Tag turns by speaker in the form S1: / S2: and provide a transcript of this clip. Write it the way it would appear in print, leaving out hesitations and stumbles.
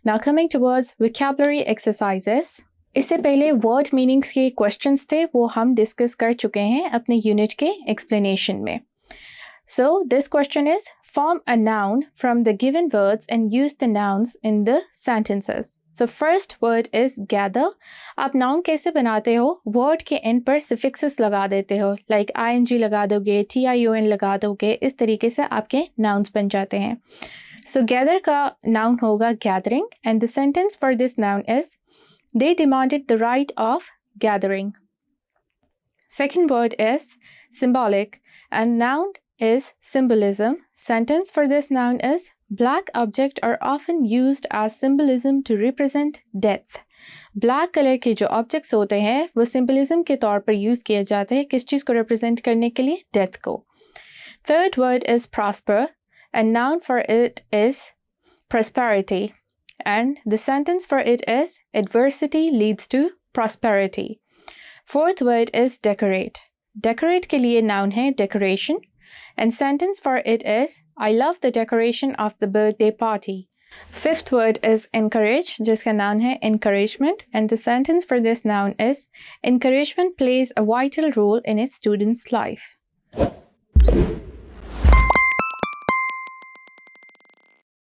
S1: Now coming towards vocabulary exercises. इससे पहले word meanings के questions थे, वो हम discuss कर चुके हैं अपने unit के explanation में. So this question is, form a noun from the given words and use the nouns in the sentences. So first word is gather. आप noun कैसे बनाते हो? Word के end पर suffixes लगा देते हो, like ing लगा दोगे, tion लगा दोगे, इस तरीके से आपके nouns बन जाते हैं. So gather का noun होगा gathering, and the sentence for this noun is, they demanded the right of gathering. Second word is symbolic, and noun is symbolism. Sentence for this noun is, black objects are often used as symbolism to represent death. Black color के जो objects होते हैं वो symbolism के तौर पर use किए जाते हैं किस चीज़ को represent करने के लिए? Death को. Third word is prosper, and noun for it is prosperity, and the sentence for it is, adversity leads to prosperity. Fourth word is decorate. Decorate के लिए noun है decoration, and sentence for it is, I love the decoration of the birthday party. Fifth word is encourage, जिसका noun है encouragement, and the sentence for this noun is, encouragement plays a vital role in its student's life.